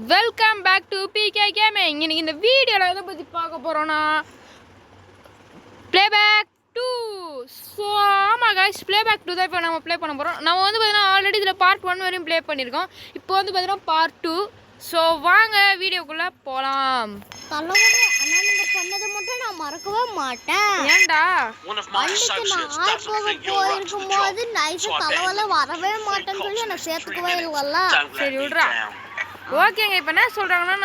Welcome back to PK gaming. இன்னைக்கு இந்த வீடியோவில் எதை பற்றி பார்க்க போகிறோன்னா ப்ளேபேக் 2. ஸோ ஆமாம் காய்ஸ், ப்ளேபேக் 2 தான் இப்போ நம்ம ப்ளே பண்ண போகிறோம். நம்ம வந்து பார்த்தீங்கன்னா ஆல்ரெடி இதில் பார்ட் 1 வரையும் ப்ளே பண்ணியிருக்கோம். இப்போ வந்து பார்த்தீங்கன்னா பார்ட் 2. ஸோ வாங்க வீடியோக்குள்ளே போகலாம். பண்ணதை மட்டும் நான் மறக்கவே மாட்டேன். ஏன்டா போயிருக்கும்போது நைஸா தலைவல வரவே மாட்டேன்னு சொல்லி எனக்கு சேர்த்துக்கவே இல்லைல்ல. சரி விட்றா. ஓகேங்க, இப்போ என்ன சொல்கிறாங்கன்னா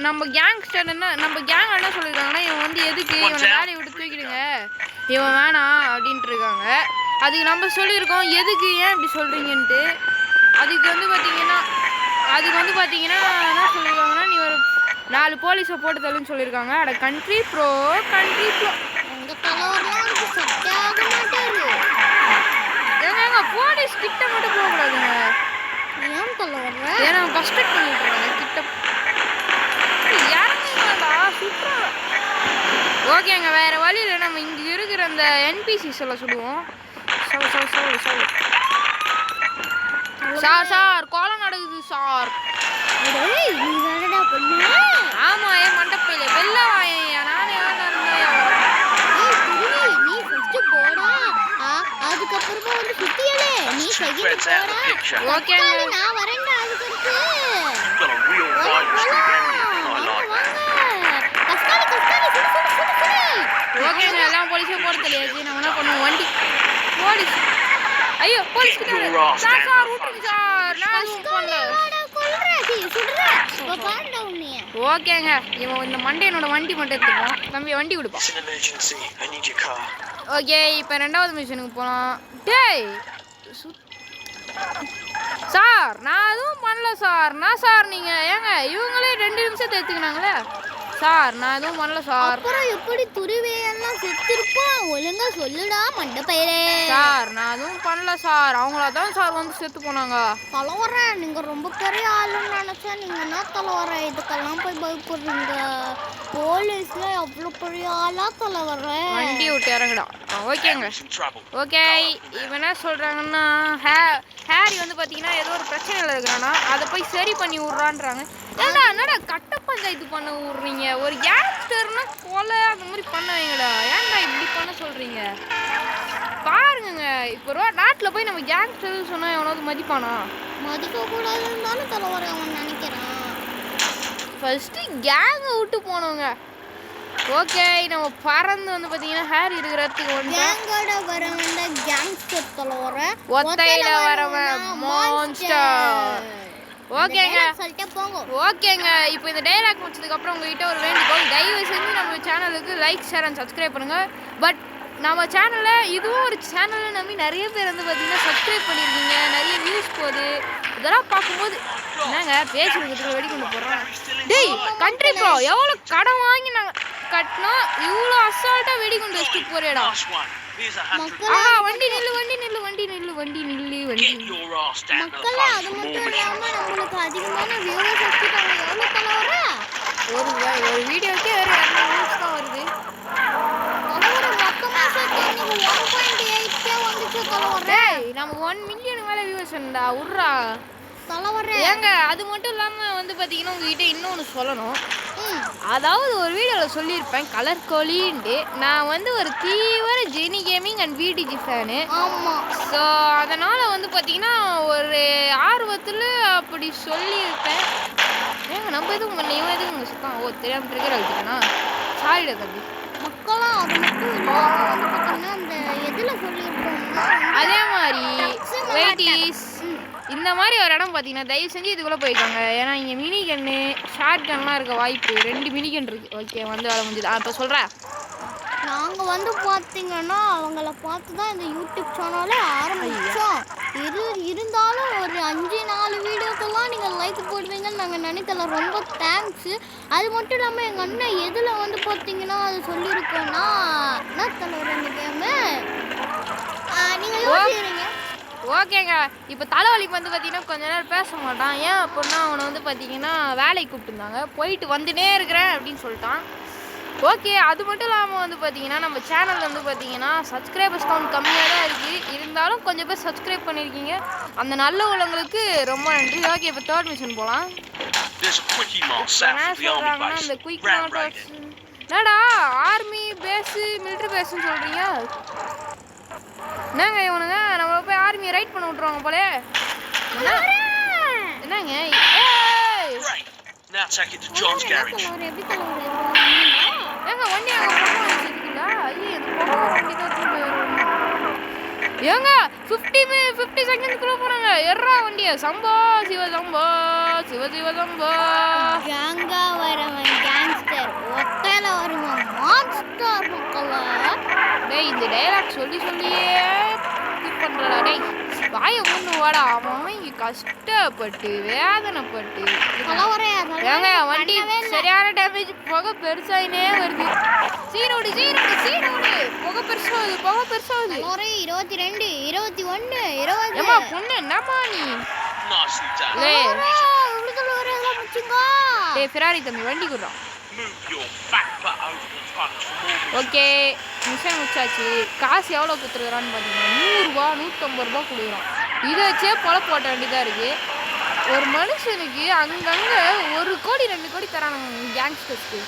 நம்ம கேங்ஸ்டர் நம்ம கேங் என்ன சொல்லியிருக்காங்கன்னா, இவன் வந்து எதுக்கு இவனை வேலையை விட்டு தூக்கிடுங்க, இவன் வேணாம் அப்படின்ட்டு இருக்காங்க. அதுக்கு நம்ம சொல்லியிருக்கோம் எதுக்கு ஏன் இப்படி சொல்கிறீங்கன்ட்டு. அதுக்கு வந்து பார்த்தீங்கன்னா என்ன சொல்லியிருக்காங்கன்னா, நீ ஒரு 4 போலீஸை போட்டு தள்ளுன்னு சொல்லியிருக்காங்க. அட கண்ட்ரி ப்ரோ உங்கள் தலைவரெலாம் செட் ஆக மாட்டாரு. ஏங்க போலீஸ் கிட்ட மட்டும் போகக்கூடாதுங்க. ஏன் தலைவர்? ஏன்னா கஷ்டம் பண்ணிட்டு இருக்காங்க கிட்ட இறங்குங்கடா சூப்பரா. ஓகேங்க, வேற வழி இல்லை. நம்ம இங்கே இருக்கிற அந்த என்பிசிஸ் எல்லாம் சொல்லுவோம். சார் கொலை நடக்குது சார். ஆமா, என் மண்டப்பையில வெள்ள வாயா. நானே நீ ஃபர்ஸ்ட் போடா, அதுக்கப்புறமா வந்து சுத்தியலே நீ செகண்ட் போடா. ஓகே, நான் வரேன்டா. அதுக்கு ஓகேங்க, எல்லாம் போலீஸும் போட தெரியாது. நம்ம என்ன பண்ணுவோம், வண்டி போலீஸ். ஐயோ போலீஸ் கிட்ட சார் விட்டுருங்க சார். நான் ஓகேங்க, இவன் இந்த மண்டையனோட வண்டி மட்டும் எடுத்துப்போம். தம்பி வண்டி கொடுப்போம். ஓகே, இப்போ 2வது மிஷனுக்கு போகலாம். டேய் சார், நான் எதுவும் பண்ணல சார். நான் சார் நீங்கள் ஏங்க இவங்களே 2 நிமிஷத்தை எடுத்துக்கினாங்களே சார். நான் எதுவும் பண்ணல சார். அப்புறம் எப்படி துருவேயெல்லாம் செத்துருப்பான்? ஒழுங்கா சொல்லுடா மண்டப்பையரே. சார் நான் எதுவும் பண்ணல சார். அவங்களா தான் சார் வந்து செத்து போனாங்க. தலைவர நீங்க ரொம்ப பெரிய ஆளுன்னு நினைச்சா நீங்க என்ன தலைவர இதுக்கெல்லாம் போய் பயப்படுறீங்க? போலீஸ்ல அவ்வளோ பெரிய ஆளா தலைவர? வண்டி விட்டு இறங்குடா. ஓகேங்க, ஓகே. இவன் என்ன சொல்றாங்கன்னா, ஹேரி வந்து பார்த்தீங்கன்னா ஏதோ ஒரு பிரச்சனையில் இருக்கிறானா, அதை போய் சரி பண்ணி விட்றான்றாங்க. ஏன்டா என்னடா கட்ட பஞ்சாயத்து பண்ண விட்றீங்க? ஒரு கேங்ஸ்டர்னா கொலை அந்த மாதிரி பண்ண வைங்கடா. ஏன்டா இப்படி பண்ண சொல்கிறீங்க? பாருங்க, இப்போ நாட்டில் போய் நம்ம கேங்ஸ்டர் சொன்னால் எவனாவது மதிப்பானா? மதிக்கக்கூடாதுன்னு தானே தலைவர அவன் நினைக்கிறான். ஃபர்ஸ்ட்டு கேங்கை விட்டு போனவங்க. ஓகே, நம்ம பறந்து வந்து பார்த்தீங்கன்னா ஹேரி இருக்கிற இடத்துக்கு வந்து கேங்கோட வரவன் கேங்ஸ்டர் தலைவர, ஒத்தையில வரவன் மான்ஸ்டர். ஓகேங்க ஓகேங்க, இப்போ இந்த டைலாக் முடிச்சதுக்கப்புறம் உங்ககிட்ட ஒரு வேண்டுகோள். தயவு செஞ்சு நம்ம சேனலுக்கு லைக், ஷேர் அண்ட் சப்ஸ்கிரைப் பண்ணுங்கள். பட் நம்ம சேனலில் இதுவும் ஒரு சேனலில் நம்பி நிறைய பேர் வந்து பார்த்தீங்கன்னா சப்ஸ்கிரைப் பண்ணியிருக்கீங்க. நிறைய வியூஸ் போகுது. இதெல்லாம் பார்க்கும்போது என்னங்க பேசுறதுக்கு வெடி கொண்டு போடுறோம். டேய் கண்ட்ரி ப்ரோ, எவ்வளோ கடன் வாங்கி நாங்கள் கட்டினோம், இவ்வளோ அசால்ட்டாக வெடி கொண்டு வச்சுட்டு போறேடா. வண்டி நில்லு. மக்களே, அது மட்டும் இல்லாம நம்மளுக்கு அதிகமான வியூவர்ஸ் வச்சுட்டாங்க. எவ்வளோ தலைவர? ஒரு வீடியோக்கே ஒரு 200 வியூஸ் தான் வருது. தலைவர மொத்தமாக சேர்த்து நீங்கள் 1.8K வந்துச்சு தலைவர. நம்ம 1 மில்லியன் மேலே வியூவர்ஸ் உண்டா விட்றா தலைவர. ஏங்க அது மட்டும் இல்லாமல் வந்து பார்த்தீங்கன்னா உங்ககிட்ட இன்னொன்று சொல்லணும். அதாவது ஒரு வீடியோவில் சொல்லியிருப்பேன் கலர் கோழின்ட்டு. நான் வந்து ஒரு தீவிர Jenny gaming and VDG fan. ஆமாம். ஸோ அதனால் வந்து பார்த்தீங்கன்னா ஒரு ஆர்வத்தில் அப்படி சொல்லியிருப்பேன். ஏங்க நம்ம எதுவும் பண்ண இவன் எதுவும் உங்கள் சுத்தம் தெரியாமல் ட்ரிகர் அழுத்திட்டேனா? சாரிடா தம்பி. மக்களாம் அது மட்டும் இல்லாமல் வந்து பார்த்தீங்கன்னா அந்த எதில் சொல்லியிருப்போம்னா அதே மாதிரி வெயிட்டிஸ் இந்த மாதிரி ஒரு இடம் பார்த்தீங்கன்னா தயவு செஞ்சு இதுக்குள்ளே போயிருக்காங்க. ஏன்னா இங்கே மினி கன்று, ஷார்ட் கன்லாம் இருக்க வாய்ப்பு. 2 மினி கன் இருக்குது. ஓகே, வந்து வேலை முடிஞ்சுது. இப்போ சொல்கிறேன், நாங்கள் வந்து பார்த்தீங்கன்னா அவங்கள பார்த்து தான் இந்த யூடியூப் சேனலே ஆரம்பித்தோம். இருந்தாலும் ஒரு 5-4 வீடியோக்கெல்லாம் நீங்கள் லைக் போடுவீங்கன்னு நாங்கள் நினைக்கல. ரொம்ப தேங்க்ஸு. அது மட்டும் இல்லாமல் எங்கள் அண்ணன் எதில் வந்து பார்த்தீங்கன்னா அது சொல்லியிருக்கோன்னா என்ன தலைவர் இந்த கேமு நீங்கள் யோசிக்கிறீங்க. ஓகேங்க, இப்போ தலைவலிக்கு வந்து பார்த்தீங்கன்னா கொஞ்ச நேரம் பேச மாட்டான். ஏன் அப்படின்னா அவனை வந்து பார்த்தீங்கன்னா வேலைக்கு கூப்பிட்டுருந்தாங்க. போயிட்டு வந்துனே இருக்கிறேன் அப்படின்னு சொல்லிட்டான். ஓகே, அது மட்டும் இல்லாமல் வந்து பார்த்தீங்கன்னா நம்ம சேனல் வந்து பார்த்தீங்கன்னா சப்ஸ்கிரைபர்ஸ் கவுண்ட் கம்மியாக தான் இருக்குது. இருந்தாலும் கொஞ்சம் பேர் சப்ஸ்கிரைப் பண்ணியிருக்கீங்க. அந்த நல்ல உள்ளவங்களுக்கு ரொம்ப நன்றி. ஓகே, இப்போ 3rd மிஷன் போகலாம். miles south of the army base. அந்த குயிக் Ground மோட்டார்ஸ் raiding. என்னடா ஆர்மி பேஸ் மிலிட்டரி பேஸ்னு சொல்றீங்க? என்னங்க இவனுங்க நம்ம போய் ஆர்மி ரைட் பண்ண விட்டுருவாங்க போலே. என்னங்க Great. Now take it to John's garage. ஏங்க வண்டி அங்க போக வச்சிருக்கீங்களா? ஐயே இந்த போக வண்டி தான் திரும்ப ஏறும். ஏங்க 50 செகண்ட்ஸ்க்குள்ள போறாங்க. எர்ரா வண்டிய சம்போ சிவ சம்போ சிவ சிவ சம்போ. கேங்கா வரவன் கேங்ஸ்டர் ஒத்தையில வருவான் மான்ஸ்டர் மக்களா. டேய் இந்த டயலாக் சொல்லியே ஸ்கிப் பண்றடா டேய். வாயை மூண்டு வாடா. அவன் இங்க கஷ்டப்பட்டு வேதனைப்பட்டு ஏங்க வண்டி சரியான டேமேஜ் புகை பெருசாயினே வருது. சீரோடு புகை பெருசாகுது 22 21 20 ஏமா பொண்ணு என்னமா நீ? Nicely done. டேய் ஃபெராரி தம்பி வண்டி குடுறா. Move your back butt over the punch for more missions. Okay mission முடிச்சாச்சு. காசு எவ்வளோ கொடுத்துருக்குறான்னு பார்த்தீங்கன்னா 100 ரூபா 150 ரூபா கொடுக்குறான். இதை வச்சே பொழப்பு போட்ட வேண்டியதாக இருக்குது. ஒரு மனுஷனுக்கு அங்கங்கே 1 கோடி 2 கோடி தரானுங்க கேங்ஸ்டர்ஸ்க்கு.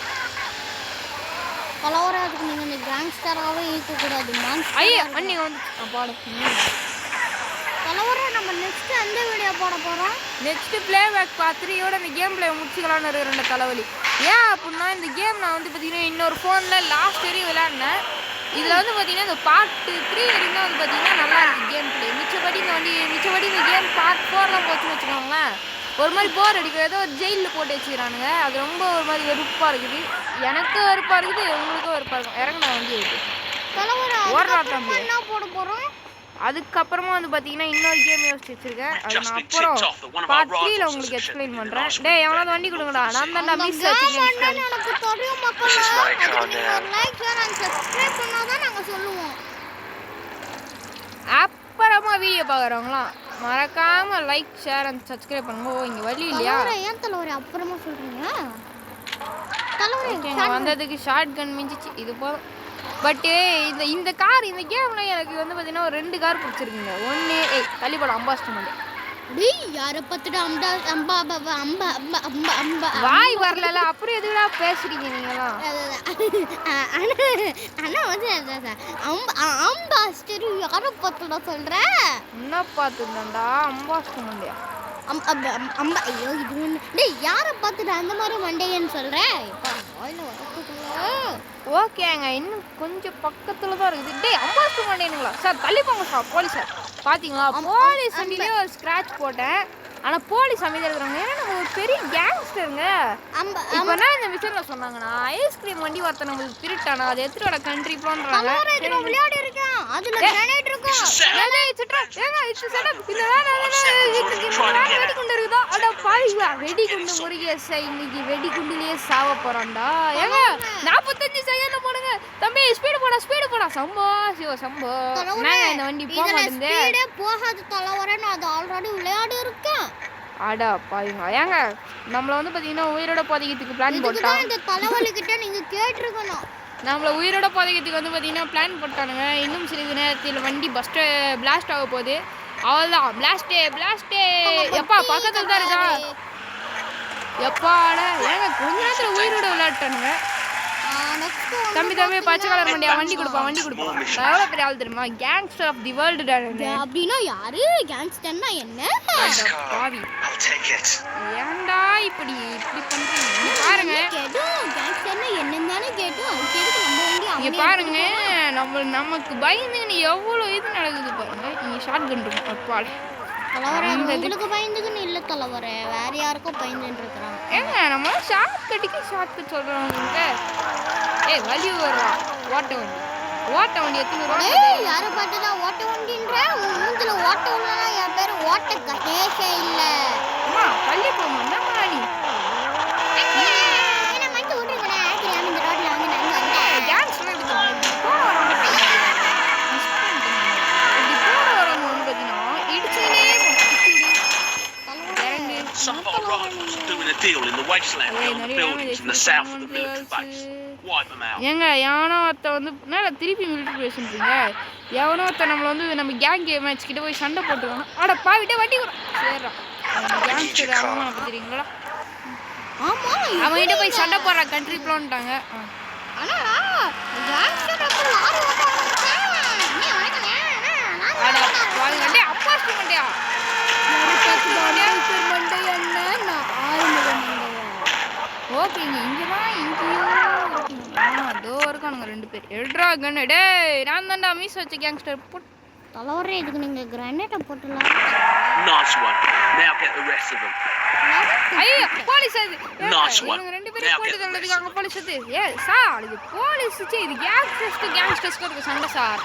கலவரத்துக்கு நீங்கள் இந்த கேங்ஸ்டராகவே இருக்கக்கூடாது. ஐயா வண்டி வந்து பாடு கலவரம் நம்ம நெக்ஸ்ட் அந்த வீடியோ போட போகிறோம். நெக்ஸ்ட் பிளேபேக் பார்த்துட்டு இந்த கேம் பிளே முடிச்சுக்கலான்னு இருக்கிற தலைவலி. ஏன் அப்படின்னா இந்த கேம் நான் வந்து பார்த்தீங்கன்னா இன்னொரு ஃபோனில் லாஸ்ட் வரையும் விளையாடினேன். இதில் வந்து பார்த்தீங்கன்னா இந்த பார்ட் 3 வரைக்கும் தான் வந்து பார்த்தீங்கன்னா நல்லா இருக்குது கேம் பிளே. மிச்சப்படி இந்த கேம் பார்ட் 4 தான் போச்சுன்னு வச்சுக்கோங்களேன். ஒரு மாதிரி போர் அடிக்கும். ஏதோ ஒரு ஜெயிலில் போட்டு வச்சுக்கிறானுங்க. அது ரொம்ப ஒரு மாதிரி வெறுப்பாக இருக்குது. எனக்கு வெறுப்பாக இருக்குது, உங்களுக்கும் வெறுப்பாக இருக்கும். இறங்கின வண்டி இருக்குது ஓடுறாட்டம் என்ன போட போகிறோம். அதுக்கப்புறமா வந்து பார்த்தீங்கன்னா இன்னொரு கேம் யோசிச்சு வச்சிருக்கேன். அது நான் அப்புறம் பார்ட் 3ல உங்களுக்கு எக்ஸ்பிளைன் பண்ணுறேன். டேய் எவனாவது வண்டி கொடுங்கடா. நான் தான்டா மிஸ் வச்சுருக்கேன். எனக்கு தெரியும் மக்களே. லைக் ஷேர் அண்ட் சப்ஸ்கிரைப் பண்ணாதான் நாங்கள் சொல்லுவோம். அப்புறமா வீடியோ பார்க்குறவங்களாம் மறக்காம லைக் ஷேர் அண்ட் சப்ஸ்கிரைப் பண்ணுங்க. ஓ இங்கே வழி இல்லையா? ஏன் தலைவரே அப்புறமா சொல்கிறீங்க? ஓகேங்க வந்ததுக்கு ஷார்ட் கன் மிஞ்சிச்சு. இது போதும். பட்டு இந்த கார் இந்த கேமில் எனக்கு வந்து பார்த்தீங்கன்னா ஒரு 2 கார் பிடிச்சிருக்குங்க. ஒன்று தள்ளிப்படம் அம்பாஸ்டர் யாரை பார்த்துட்டு வாய் வரல. அப்புறம் எதுடா பேசுறீங்க நீங்களாம்? அண்ணா வந்து அம்பாஸ்டர் யாரை பார்த்துடா சொல்ற? என்ன பார்த்துதான்டா அம்பாஸ்டர் மண்டையா? ஐயோ இது ஒன்று. டேய் யாரை பார்த்துட்டு அந்த மாதிரி மண்டையன்னு சொல்கிறேன்? ஓகேங்க இன்னும் கொஞ்சம் பக்கத்தில் தான் இருக்குது. டேய் அம்பாஸ்டர் மண்டையனுங்களா சார்? தள்ளிப்போங்க சார் போலீஸ் சார். பார்த்தீங்களா போலீஸ் வண்டியிலே ஒரு ஸ்க்ராட்ச் போட்டேன். ஆனால் போலீஸ் அமைதியாக இருக்கிறாங்க. ஏன்னா நம்ம ஒரு பெரிய கேங்ஸ்டருங்க. இப்போ என்ன இந்த விஷயத்தில் சொன்னாங்கன்னா ஐஸ்கிரீம் வண்டி ஒருத்த நம்மளுக்கு திருட்டானா அதை எடுத்துகிட்டு கண்ட்ரி போன்றாங்க. விளையாடி இருக்கேன் அதில் கிரனேட் இருக்கும். வெடிகுண்டு முருகேசை இன்னைக்கு வெடிகுண்டிலேயே சாவ போறான்டா. ஏங்க 45 செகண்ட் போடுங்க தம்பி. ஸ்பீடு போடா சம்போ சிவ சம்போ. நாங்க இந்த வண்டி போக மாட்டேங்குது. போகாது தலைவரேன்னு அது ஆல்ரெடி விளையாடி இருக்கேன். அடா பாருங்க. ஏங்க நம்மள வந்து பாத்தீங்கன்னா உயிரோட புதைக்கிறதுக்கு பிளான் போட்டான். இந்த தலைவலிக்கிட்ட நீங்க கேட்டிருக்கணும். நம்மள உயிரோட புதைக்கிறதுக்கு வந்து பாத்தீங்கன்னா பிளான் போட்டானுங்க. இன்னும் சிறிது நேரத்தில் வண்டி பிளாஸ்ட் ஆக போகுது. அவ்வளோதான் பிளாஸ்டே. எப்பா பக்கத்தில் தான் இருக்கா? எப்பாடா ஏங்க கொஞ்ச நேரத்தில் உயிரோட விளையாட்டானுங்க. தம்பி பச்சை கலர் வண்டி கொடுப்பான். எவ்வளோ பெரிய ஆள் தெரியுமா? Gangster of the world. அப்படின்னா யாரு கேங்ஸ்டர்னா என்ன? பாவி ஏன்டா இப்படி பண்றீங்க? பாருங்க கேங்ஸ்டர்னா என்னன்னு கேட்டோம். இங்க பாருங்க நமக்கு பயந்துன்னு எவ்வளோ இது நடக்குது பாருங்க. இங்க ஷார்ட் கன் இருக்கும். அப்பால் உங்களுக்கு பயந்துக்குன்னு இல்லை தலைவரே, வேற யாருக்கும் பயந்துன்னு இருக்கிறாங்க. ஏங்க நம்ம ஷார்ட் கட் சொல்றவங்க வலி வருவான். ஓட்ட வண்டி எத்தனை யாரை பார்த்துதான் ஓட்ட வண்டின்ற மூஞ்சில ஓட்ட உள்ளனா என் பேர் ஓட்ட கணேஷே இல்ல. அம்மா பள்ளி போமா நீ என்ன மஞ்ச ஓட்டுறீங்க? ஆக்கிராம இந்த ரோட்ல வந்து நான் வந்தேன். டான்ஸ் பண்ணிட்டு போற வரணும் பார்த்தீங்கன்னா இடிச்சுனே Some of our rivals are doing a deal in the wasteland beyond the buildings in the south of the military base. Wipe them out. ஏங்க எவனோ ஒருத்த வந்து திருப்பி மிலிட்டரி பேஸ் பண்றீங்க. எவனோ ஒருத்த நம்மள வந்து நம்ம கேங் மேட்ச் கிட்ட போய் சண்டை போட்டுருக்காங்க. அட பாவிட்டே வண்டி சேர்றா. கேங்ஸ்டர் ஆமா தெரியுங்களா? ஆமா அவன்கிட்ட போய் சண்டை போடுறான் கண்ட்ரி ப்ளோன்ட்டாங்க. ஆனா கேங்ஸ்டர் அப்ப லாரி ஓட்ட அட வாங்க டேய் அப்பா ஸ்டூடண்ட்யா. ஓகேங்க இங்கேயோ அதோ இருக்கானுங்க 2 பேர். எடுறா கண்ணு டேய் நான் தான்டா மீஸ் வச்ச கேங்ஸ்டர் போட் தலைவரே இதுக்கு நீங்க கிரானைட்ட போட்டுலாம். Nice one. Now get the rest of them. ஐயோ போலீஸ் அது. Nice one. இவங்க 2 பேரும் போட்டு தள்ளதுக்காக போலீஸ் அது. சார் இது போலீஸ் இது கேங்ஸ்டர்ஸ்க்கு சண்டை சார்.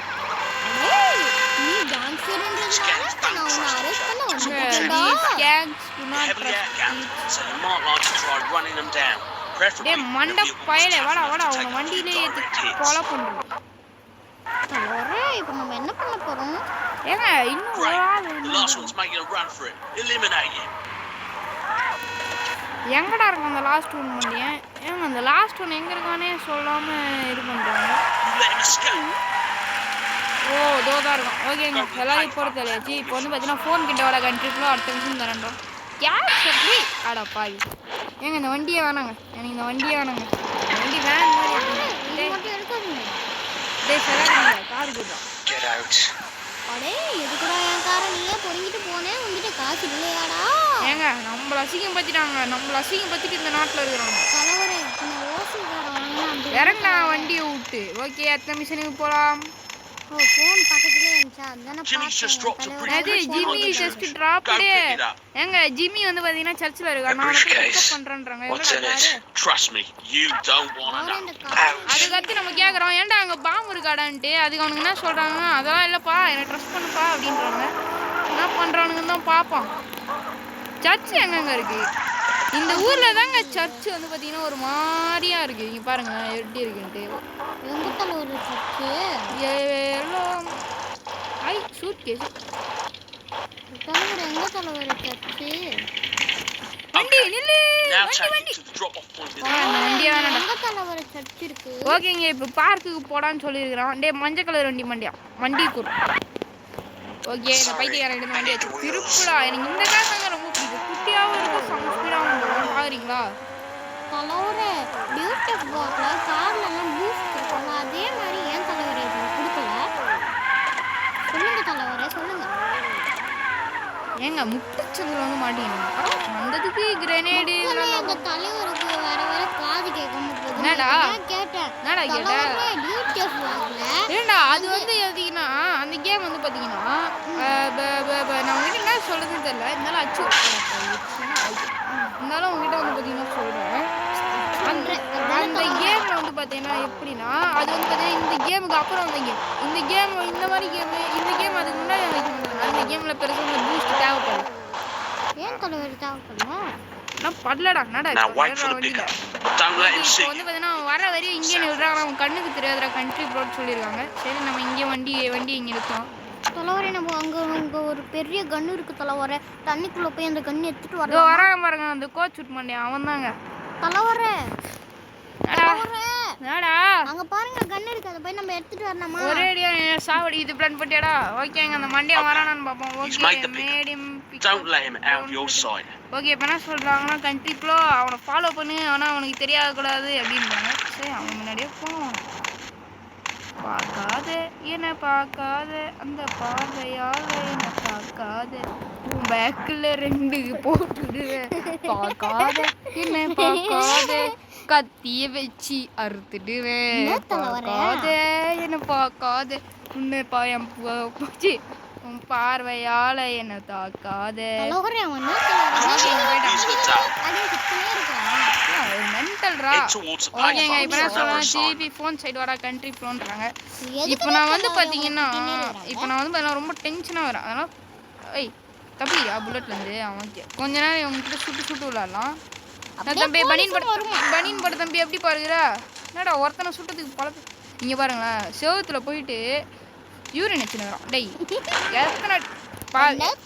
ஏய் நீ கேங்ஸ்டர்ன்றதுனால நான் உன்னை அரெஸ்ட் பண்ண வந்தேன்டா. Gangs do not Heavily outgunned, so you might like to try running them down. Preferably டேய் மண்ட பயலே வாடா உன வண்டியிலே ஃபாலோ பண்றோம். தலைவரே இப்போ நம்ம என்ன பண்ண போறோம்? ஏங்க இன்னும் ஒரு Great. ஆள் The last one's making a run for it. Eliminate him. எங்கடா இருக்கு அந்த லாஸ்ட் ஒன் பண்ணிய? ஏங்க அந்த லாஸ்ட் ஒன் எங்க இருக்கானே சொல்லாம இது பண்றாங்க. You let him escape. ஓ தோதா இருக்கும். ஓகேங்க எல்லாரையும் பொறுத்தலையாச்சு. இப்போ வந்து பார்த்தீங்கன்னா ஃபோன் கிட்ட வர கண்ட்ரிக்குள்ள அடுத்த நிமிஷம் தரேன்டா. கேஸ் சட்ரி அடா பாவி. ஏங்க இந்த வண்டியே வேணாங்க. எனக்கு இந்த வண்டியே வேணாங்க. வண்டி வேன் மாதிரி இது மட்டும் எடுக்காதீங்க. டேய் செலவுங்க கார் குடுடா. Get out. அடே எதுக்குடா என் காரை நீயே பொறுங்கிட்டு போனே உன்கிட்ட காசு இல்லையாடா? ஏங்க நம்மள அசிங்கம் பத்திட்டாங்க. நம்மள அசிங்கம் பத்திட்டு இந்த நாட்டுல இருக்கிறாங்க. தலைவரே நான் ஓசி காரை வாங்கினா அப்படி இறங்கடா வண்டியை விட்டு. ஓகே எத்தனை மிஷனுக்கு போலாம்? ஓ ஃபோன் பக்கத்துலயே இருந்துச்சா அதானே Jimmy's just dropped a pretty அது big one Jimmy on the just news. Drop Go day. pick it up. ஏங்க ஜிம்மி வந்து பாத்தீங்கன்னா சர்ச்சில் இருக்கா. A நான் வந்து briefcase. பிக்கப் பண்றேன்றாங்க. What's in எவ்வளவு it? Trust me, you don't want to இந்த know. காரை அதுக்கு அடுத்து நம்ம கேக்குறோம் ஏன்டா அங்க பாம்பு இருக்காடான்ட்டு. அதுக்கு அவனுக்கு என்ன சொல்றாங்க? அதெல்லாம் இல்லப்பா என்ன ட்ரஸ்ட் பண்ணுப்பா அப்படின்றாங்க. என்ன பண்றானுங்கன்னு தான் பாப்போம். சர்ச் எங்கங்க இருக்கு? இந்த ஊர்ல தாங்க சர்ச் வந்து பாத்தீங்கன்னா ஒரு மாதிரியா இருக்கு. இங்க பாருங்க எப்படி இருக்குன்ட்டு. எங்க தலைவர் சர்ச்சு? எல்லோ ஐ சூட் கேஸ். தலைவர் எங்க தலைவர் சர்ச்சு? வண்டி நில்லு. Now வண்டி take வண்டி. it to the drop-off point. வண்டியா வேணாடா. எங்க தலைவர் சர்ச் இருக்கு? ஓகேங்க இப்போ பார்க்குக்கு போடான்னு சொல்லியிருக்கிறான். டே மஞ்சள் கலர் வண்டி மண்டியா வண்டி கூடு. ஓகே இந்த பைத்தியக்காரன் எடுத்து வண்டி வச்சு திருப்புடா. எனக்கு இந்த கார் தாங்க ரொம்ப பிடிக்கும். குட்டியாகவும் இருக்கும் சமஸ்பீடாகவும் இருக்கும். பார்க்குறீங்களா? தலைவரே டியூட்டப் பாக்ல கார்ல எல்லாம் பூஸ்ட் இருக்கும்ல அதே மாதிரி ஏன் தலைவரே இது கொடுக்கல? சொல்லுங்க தலைவரே சொல்லுங்க. ஏங்க முட்டுச்சந்தில் வந்து மாட்டீங்க வந்ததுக்கு கிரனேடு எங்க தலைவருக்கு வர வர காது கேட்க முடியாது. என்னடா? கேட்டேன். என்னடா கேட்ட? தலைவரே டியூட்டப் பாக்ல ஏண்டா அது வந்து எதுக்குன்னா அந்த கேம் வந்து பார்த்தீங்கன்னா நான் உங்ககிட்ட என்ன சொல்றதுன்னு தெரியல. இருந்தாலும் அச்சு இருந்தாலும் உங்ககிட்ட வந்து பார்த்தீங்கன்னா சொல்கிறேன். அந்த கேமில் வந்து பார்த்தீங்கன்னா எப்படின்னா அது வந்து பார்த்தீங்கன்னா இந்த கேமுக்கு அப்புறம் வந்த கேம். இந்த கேம் இந்த மாதிரி கேமு இந்த கேம் அதுக்கு முன்னாடி அந்த கேம் அந்த கேமில் பெருசாக இந்த பூஸ்ட் தேவைப்படும். ஏன் தலைவர் தேவைப்படல? நான் படலடா நடா. Now wait for the pickup. Don't let him இப்போ see. வந்து பார்த்தீங்கன்னா வர வரையும் இங்கே நிறுத்துறாங்க. அவங்க கண்ணுக்கு தெரியாதுடா கண்ட்ரி ப்ரோட் சொல்லியிருக்காங்க. சரி நம்ம இங்கே வண்டி இங்கே நிறுத்தோம். தலைவரே நம்ம அங்க ஒரு பெரிய கன்னு இருக்கு தலைவரே. தண்ணிக்குள்ள போய் அந்த கன்னு எடுத்துட்டு இதோ வரலாம். வராங்க பாருங்க அந்த கோச் ஷூட் பண்ணியா அவன் தாங்க. தலைவரே தலைவரே என்னடா அங்க பாருங்க கன்னு இருக்கு. அதை போய் நம்ம எடுத்துட்டு வரணுமா? ஒரேடியா சாவடி இது பிளான் பண்ணியாடா? ஓகேங்க அந்த மண்டியா வரானான்னு பாப்போம். He's okay made the pickup. Medium Don't let him out of your sight. Okay இப்போ என்ன சொல்றாங்கன்னா கண்ட்ரி ப்ளோ அவனை ஃபாலோ பண்ணு ஆனால் அவனுக்கு தெரியாதக்கூடாது அப்படின்றாங்க. சரி அவன் முன்னாடியே போவான். பார்க்காத என்ன பார்க்காத அந்த பார்வையால் என்ன பார்க்காத உன் பேக்கில் 2 போட்டுடுவேன். பார்க்காத என்ன பார்க்காத கத்திய வச்சு அறுத்துடுவேன். பார்க்காத என்ன பார்க்காத உன்னை பாயம் போச்சு உன் பார்வையால என்ன தாக்காத. தலைவரே அவன் என்ன தலைவரே? He's the town. அது சுத்தமே இருக்கான். மென்டல்ரா. Head towards the ஓகேங்க payphone. இப்போ என்ன There's சொல்லலாம் another sign. GB phone side வர கண்ட்ரி ப்ளோன்றாங்க. எதுக்கு இப்போ நான் வந்து தலைவரே பார்த்தீங்கன்னா பின்னாடி இப்போ நான் வந்து பார்த்தீங்கன்னா ரொம்ப டென்ஷனாக வரேன். அதனால் ஐய் தம்பியா புல்லட்லேருந்து அவன் கொஞ்ச நேரம் இவங்ககிட்ட சுட்டு விளாட்லாம். நான் தம்பி பனியன் பட்டு தம்பி எப்படி பாருகிறா? என்னடா ஒருத்தனை சுட்டதுக்கு பழப்பு. இங்கே பாருங்களேன் செவத்தில் போயிட்டு யூரின் வச்சுனுறான். டெய் எத்தனை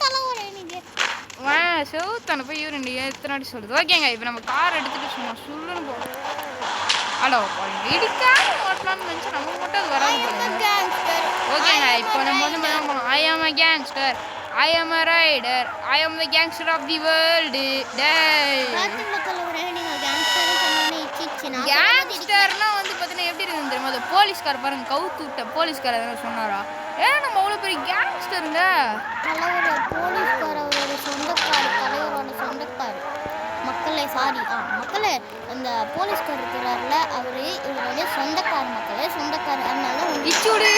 தலைவரே நீங்க செவத்தான போய் யூரின் எத்தனை வாட்டி சொல்லுது. ஓகேங்க இப்போ நம்ம கார் எடுத்துகிட்டு சும்மா சொல்லுன்னு போகிறோம். ஹலோ இடிக்காம ஓட்டலாம்னு நினச்சா நம்ம மட்டும் அது வராது. கேங்ஸ்டர். ஓகேங்க இப்போ நம்ம வந்து பண்ணலாம். ஐ ஆம் அ கேங்ஸ்டர், ஐ ஆம் அ rider, I am the gangster of the world. டேய் பாத்தீங்களா தலைவரே நீங்க கேங்ஸ்டர் தெரியுமா? அந்த போலீஸ்கார் பாருங்க கவுத்து விட்ட போலீஸ்கார் எதனா சொன்னாரா? நம்ம அவ்வளோ பெரிய கேங்ஸ்டருங்க. தலைவர் போலீஸ்கார் அவரோட சொந்தக்கார், தலைவரோட சொந்தக்கார். மக்களே சாரி மக்களே, அந்த போலீஸ்கார் இருக்கிறார்ல அவரு இவருடைய சொந்தக்கார் மக்களே, சொந்தக்கார். அதனால இச்சுடு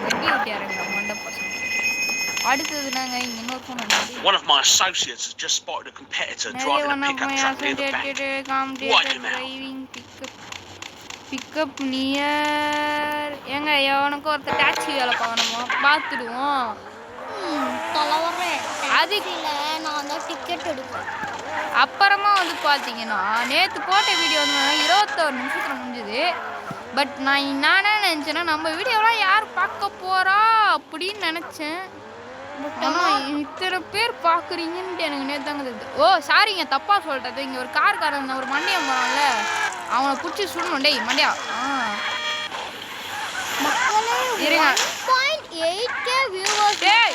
வண்டி விட்டியாருங்க மண்ட பசங்க. அடுத்தது நாங்க இங்க இன்னொரு ஃபோன் வந்து One of my associates has just spotted a competitor driving a pickup truck near the bank. Wipe him out. Pickup near ஏங்க எவனுக்கு ஒருத்தர் டாக்ஸி வேலை பார்க்கணுமோ பார்த்துடுவோம். தலைவரே அதுக்கு நான் தான் டிக்கெட் எடுப்பேன். அப்புறமா வந்து பார்த்தீங்கன்னா நேற்று போட்ட வீடியோ வந்து 21 நிமிஷத்தில் முடிஞ்சுது. பட் நானே நினச்சேன்னா நம்ம வீடியோலாம் யார் பார்க்க போகிறா அப்படின்னு நினச்சேன். ஆனால் இத்தனை பேர் பார்க்குறீங்கன்ட்டு எனக்கு நேற்றாங்க தெரியுது. ஓ சாரிங்க தப்பாக சொல்லிட்டது. இங்கே ஒரு கார்காரன் ஒரு மண்டியம் போகிறான்ல அவனை பிடிச்சி சுடணும். டேய் மண்டியா இருங்க 1.8k viewers. டேய்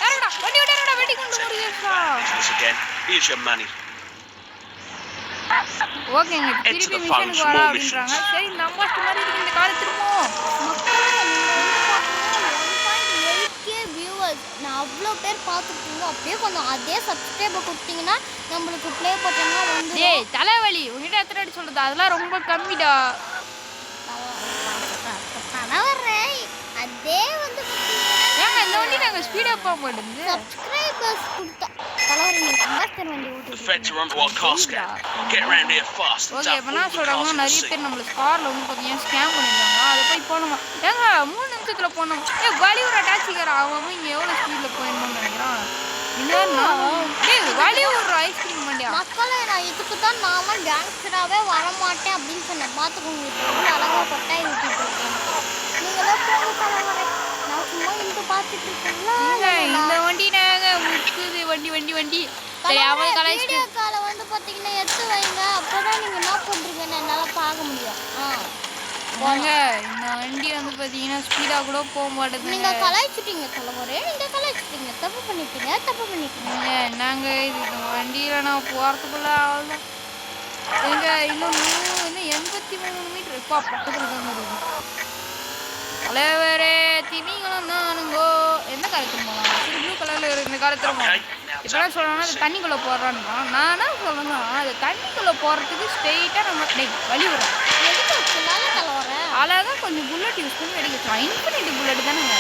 ஏறடா வண்டி விடறடா வெட்டி கொண்டு போறியேப்பா. Here's your money. ஓகேங்க திருப்பி மிஷனுக்கு வரா அப்படின்றாங்க. சரி நம்ம மாதிரி இருக்கு இந்த கார் திரும்பவும். 1.8k viewers. நான் அவ்வளோ பேர் பார்த்துருக்கீங்க. அப்படியே கொஞ்சம் அதே சப்ஸ்கிரைபர் கொடுத்தீங்கன்னா நம்மளுக்கு ப்ளே பட்டன்னா வந்து டேய் தலைவலி உங்ககிட்ட எத்தனை அடி சொல்றது அதெல்லாம் ரொம்ப கம்மிடா. தலைவரே அதே வந்து ஏங்க இந்த வண்டி நாங்க ஸ்பீடா போக மாட்டேங்குது. சப்ஸ்கிரைபர்ஸ் கொடுத்தா தலைவரே நீங்க கம்பஸ்டர் வண்டி The ஓட்டுறீங்க. feds are onto our car scan. Get around here fast. Okay இப்போ நான் சொல்றாங்க நிறைய பேர் நம்மள ஸ்கார்ல வந்து பாத்தீங்க ஸ்கேம் பண்ணிருக்காங்க. அத போய் போணுமா? ஏங்க 3 நிமிஷத்துல போணும். வலியூர் டாக்ஸிக்கார அவன் இங்க எவ்வளவு ஸ்பீட்ல போயிடணும்னு நினைக்கிறான். இல்லன்னா டேய் வலியூர் ஐஸ்கிரீம் வண்டியா. மக்களே நான் இதுக்கு தான் நாம கேங்ஸ்டராவே வர மாட்டேன் அப்படின்னு சொன்னேன். பாத்துக்கோங்க இவ்வளவு அழகா கொட்டாய் ஊத்திட்டு இருக்கேன். நீங்களே போங்க தலைவரே. நான் சும்மா இங்க பாத்துட்டு இருக்கேன்ல. இந்த வண்டி நாங்க முக்குது வண்டி வண்டி வண்டி. சரி அவன் கலாய்ச்சி வீடியோ கால வந்து பாத்தீங்கன்னா எடுத்து வைங்க. அப்பதான் நீங்க என்ன பண்றீங்கன்னு என்னால பார்க்க முடியும். வாங்க இந்த வண்டி வந்து பாத்தீங்கன்னா ஸ்பீடா கூட போக மாட்டேங்குது. நீங்க கலாய்ச்சிட்டீங்க தலைவரே. நீங்க கலாய்ச்சிட்டீங்க. தப்பு பண்ணிட்டீங்க. நாங்க இது வண்டியில நான் போறதுக்குள்ள அவ்வளோதான். எங்க இன்னும் 83 மீட்டர் இப்போ பக்கத்துல தான் இருக்கு. தலைவரே திமிங்களும் நானுங்கோ எந்த காலத்துல போகலாம்? ப்ளூ கலர்ல இந்த காலத்துல போகலாம். இப்பெல்லாம் சொல்லணும்னா அது தண்ணிக்குள்ள போடுறான்னா நானா சொல்லணும்னா அது தண்ணிக்குள்ள போறதுக்கு ஸ்ட்ரெயிட்டா நம்ம வழி விடுறோம். எதுக்கு வச்சுனால தலைவரே அழகா கொஞ்சம் புல்லட் யூஸ் பண்ணி வெடிக்கலாம். இன்ஃபினிட்டி புல்லட் தானேங்க.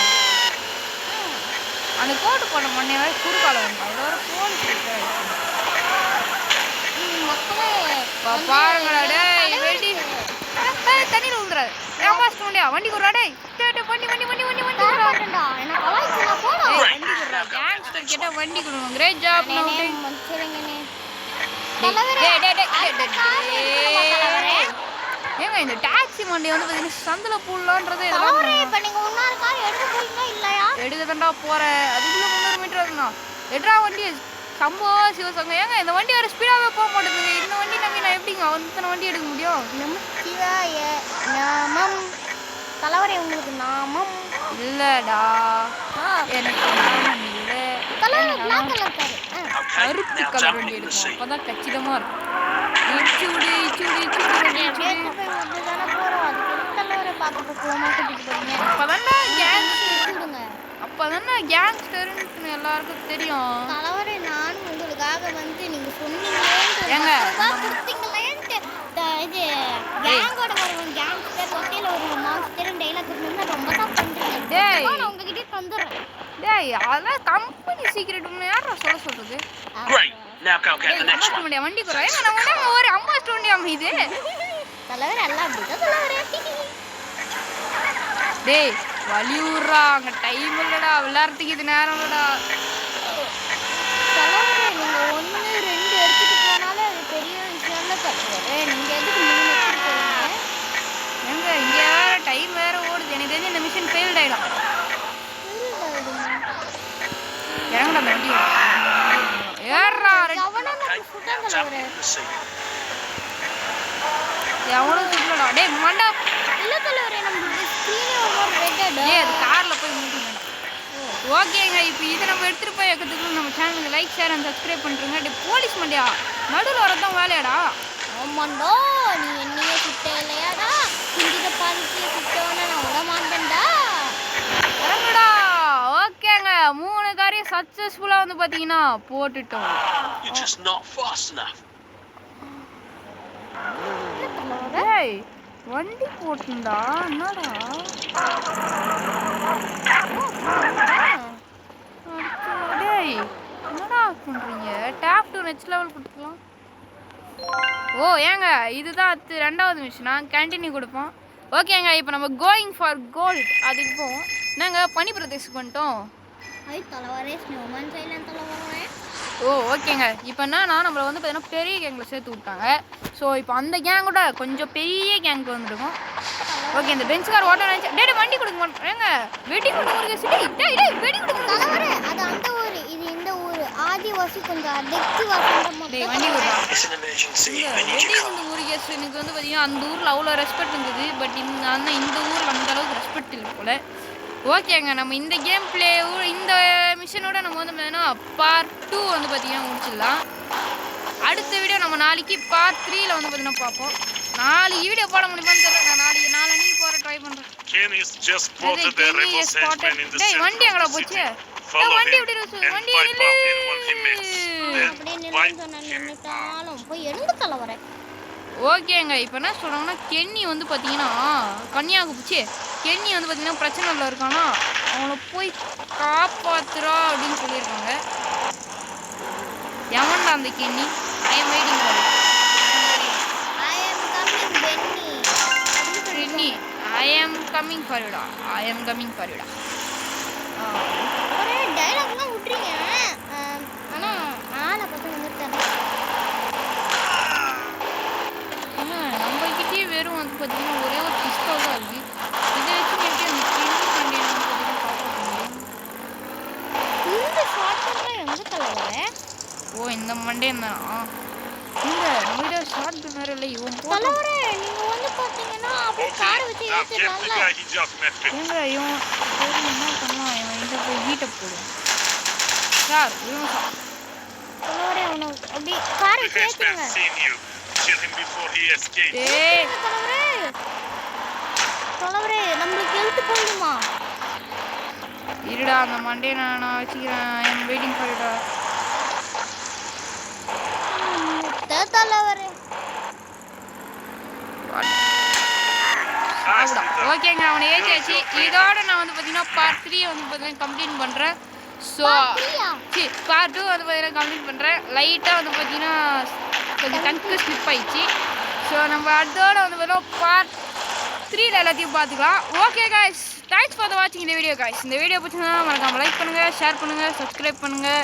அந்த கோட்டு போட மண்ணே வேற குறுக்கால வந்து அதில் ஒரு ஃபோன் மக்களே பாருங்களா டேய் வெடி தண்ணியில் விழுந்துறாரு. ஏமாஸ்ட் வண்டியா வண்டிக்கு ஒரு டேய் வண்டி வண்டி வண்டி வண்டி வண்டி வரடா என்ன கலாய்ச்சினா போடா. வண்டி குடுறா கேங்ஸ்டர் கேட்டா வண்டி குடுங்க. கிரேட் ஜாப் நவுட்டே மன்னிச்சிடுங்கனே. ஏங்க இந்த டாக்ஸி வண்டி வந்து பாத்தீங்கன்னா சந்தில போடலான்றதே தலைவரே இப்ப நீங்க இன்னொரு கார் எடுக்க போறீங்களா இல்லையா? எடுக்கதண்டா போறேன். அதுக்குள்ள 300 மீட்டர் இருக்கணும். எட்ரா வண்டி சம்போ சிவசங்க. ஏங்க இந்த வண்டி வேற ஸ்பீடாவே போக மாட்டேங்குது. இந்த வண்டி நம்பி நான் எப்படிங்க இத்தனை வண்டி எடுக்க முடியும்? நமச்சிவாய நாமம். தலைவரே உங்களுக்கு நாமம் இல்லடா எனக்கு நாமம் இல்ல. தலைவரே பிளாக் கலர் கார். கருப்பு கலர் வண்டி எடுக்கும். அப்பதான் கச்சிதமா இருக்கும். இச்சுடி இச்சுடி இச்சுடி தானே போறோம். அதுக்கு தலைவரே பார்க்க போகாம கூட்டிட்டு போறீங்க. அப்பதான்டா கேங்ஸ்டர் கொடுங்க. அப்பதானே கேங்ஸ்டர்னு எல்லாருக்கும் தெரியும். தலைவரே நானும் உங்களுக்காக வந்து நீங்க சொன்னீங்களேன்னு ஏங்க கொடுத்தீங்களேன்ட்டு இது கேங்கோட ஒரு கேங்ஸ்டர் ஒத்தையில ஒரு மாஸ்டர் டைலாக் இருந்தா ரொம்ப தான் பண்றீங்க. டேய் நான் உங்ககிட்ட தந்துறேன். டேய் அதெல்லாம் கம்பெனி சீக்ரெட் யாரா சொல்றது? Great. Now go get the next one. வண்டி குறா. ஏங்க நம்ம ஒரு அம்பாஸ்டர் வண்டி அமைது. தலைவரே எல்லாம் அப்படிதான் தலைவரே. டேய் வலியூர்ரா அங்க டைம் இல்லடா விளையாடுறதுக்கு இது நேரம் இல்லடா. தலைவரே நீங்க 1 2 எடுத்துட்டு போனாலே அது பெரிய விஷயம் இல்ல தலைவரே. நீங்க எதுக்கு 3 எடுத்துட்டு போறீங்க? ஏங்க இங்க வேற டைம் வேற ஓடுது. எனக்கு தெரிஞ்சு இந்த மிஷன் ஃபெயில்ட் ஆயிடும். ஏங்கடா வண்டி ஏறா எவனும் சுடலடா. டேய் மண்டா இல்ல தலைவரே நம்ம ஸ்கிரீனே ஒரு ரெட் டேய் அது கார்ல போய் மூடுங்க. ஓகேங்க இப்போ இதை நம்ம எடுத்துட்டு போய் வைக்கிறதுக்கு நம்ம சேனலுக்கு லைக் ஷேர் அண்ட் சப்ஸ்கிரைப் பண்ணுறோங்க. டே போலீஸ் மண்டியா நடுவில் வரதான் வேலையாடா. ஆமாண்டா நீ என்னையே சுட்ட இல்லையாடா குந்திர பாதிச்சியை சுட்டவன நான் விட மாட்டேன்டா. இறங்குடா. ஓகேங்க 3 காரியம் சக்ஸஸ்ஃபுல்லா வந்து பாத்தீங்கன்னா போட்டுட்டோம். You're just not fast enough. டேய் வண்டி போட்டுண்டா என்னடா டேய் என்னடா பண்றீங்க? டேப் டு நெக்ஸ்ட் லெவல் கொடுக்கலாம். ஓ ஏங்க இதுதான் 2வது மிஷனா கண்டினியூ கொடுப்போம். ஓகேங்க இப்போ நம்ம கோயிங் ஃபார் கோல்ட் அதுக்கு போவோம். நாங்கள் பனி பிரதேசம் பண்ணிட்டோம். ஐ தலைவரே ஸ்னோமேன் சைலண்ட் தலைவரே. ஓ ஓகேங்க இப்போ என்னன்னா நம்மளை வந்து பார்த்தீங்கன்னா பெரிய கேங்கில் சேர்த்து விட்டாங்க. ஸோ இப்போ அந்த கேங்கோட கொஞ்சம் பெரிய கேங்க்கு வந்துருக்கோம். ஓகே இந்த பெஞ்சுக்கார் ஓட்ட நினச்சா டேடி வண்டி கொடுக்க மாட்டேங்க. வெடி கொடுக்க சிட்டி டேய் டேய் வெடி கொடுக்க தலைவரே அது அந்த ஊர் இது இந்த ஊர் ஆதிவாசி கொஞ்சம் அடக்கி வாசம் டேய் வண்டி கொடுடா. It's an emergency. I need வெடி you. இந்த ஊர் கேஸ் எனக்கு வந்து பார்த்தீங்கன்னா அந்த ஊரில் அவ்வளோ ரெஸ்பெக்ட் இருந்தது. பட் ஆனால் இந்த ஊரில் அந்த அளவுக்கு ரெஸ்பெக்ட் இல்லை போல். ஓகேங்க நம்ம இந்த கேம் பிளே இந்த மிஷனோட நம்ம வந்து பார்த்தீங்கன்னா பார்ட் 2 வந்து பார்த்தீங்கன்னா முடிச்சிடலாம். அடுத்த வீடியோ நம்ம நாளைக்கு பார்ட் 3ல வந்து பார்த்தீங்கன்னா பார்ப்போம். நாளைக்கு வீடியோ போட முடியுமான்னு தெரியல. நான் நாளைக்கு போகிற ட்ரை பண்ணுறேன். Kenny's just spotted the rebel sentiment in the டேய் center வண்டி of எங்கடா the போச்சு? city. Follow வண்டி him எப்படி and வண்டி wipe நில்லு. out anyone he meets. அப்படியே Then நின்னு wipe சொன்னா him நின்னுட்டாலும் போய் எடுங்க தலைவரே. ஓகேங்க இப்போ என்ன சொல்கிறாங்கன்னா கென்னி வந்து பார்த்தீங்கன்னா கன்னியாகுமரி கென்னி வந்து பார்த்தீங்கன்னா பிரச்சனையில் இருக்கானா அவனை போய் காப்பாத்துறா அப்படின்னு சொல்லியிருக்காங்க. எவன்டா அந்த Kenny? I am waiting for I am coming Benny. Kenny. I am coming for யூடா. ஐ எம் கம்மிங் ஃபார் யூடா. ஒரே டயலாக்லாம் விட்டுறீங்க. ஆனா ஆளை பத்தி வந்துட்டாங்க. நம்மகிட்டே வெறும் வந்து பார்த்தீங்கன்னா ஒரே ஒரு பிஸ்தல் தான் இருக்குது. இதை வச்சு எப்படி அந்த கென்னி கண்டியை வந்து பார்த்தீங்கன்னா காப்பாற்ற முடியும்? இந்த ஷார்ட்கட்லாம் எங்க தலைவரே? ஓ இந்த மண்டே தான் இல்லை நம்மகிட்ட ஷார்ட் கன்னர் இல்லை இவன் போட்டோம். தலைவரே நீங்க வந்து பாத்தீங்கன்னா அப்படியே காரை வச்சு Now get the ஏத்திடலாம்ல. guy he just met. ஏங்க இவன் சரி என்ன பண்ணலாம்? இவன் இதை போய் வீட்டை போடுவான் சார். இவன் தலைவரே அவனை அப்படி காரை The வச்சு henchman ஏத்துங்க. seen you. Kill him before he escapes. ஏய் தலைவரே தலைவரே நம்மளுக்கு ஹெல்த் போயிடுமா? இருடா அந்த மண்டே நான் வச்சுக்கிறேன். ஐ எம் வெயிட்டிங் ஃபார் யூடா. தலைவரே ஓகேங்க அவனை ஏற்றியாச்சு. இதோட நான் வந்து பார்த்தீங்கன்னா பார்ட் 3 வந்து பார்த்தீங்கன்னா கம்ப்ளீட் பண்ணுறேன். ஸோ பார்ட் 2 வந்து பார்த்தீங்கன்னா கம்ப்ளீட் பண்ணுறேன். லைட்டாக வந்து பார்த்தீங்கன்னா கொஞ்சம் கண்கு ஸ்லிப் ஆயிடுச்சு. ஸோ நம்ம அதோட வந்து பார்த்தீங்கன்னா பார்ட் 3ல எல்லாத்தையும் பார்த்துக்கலாம். ஓகே காய்ஸ் தேங்க்ஸ் ஃபார் வாட்சிங் இந்த வீடியோ காய்ஸ். இந்த வீடியோ பிடிச்சிருந்தா மறக்காம லைக் பண்ணுங்கள், ஷேர் பண்ணுங்கள், சப்ஸ்கிரைப் பண்ணுங்கள்.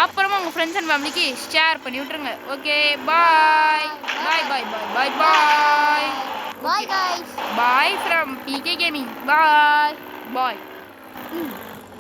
அப்புறமா உங்கள் ஃப்ரெண்ட்ஸ் அண்ட் ஃபேமிலிக்கு ஷேர் பண்ணி விட்ருங்க. Okay bye bye bye bye bye bye Bye guys. Bye from PK Gaming. Bye bye.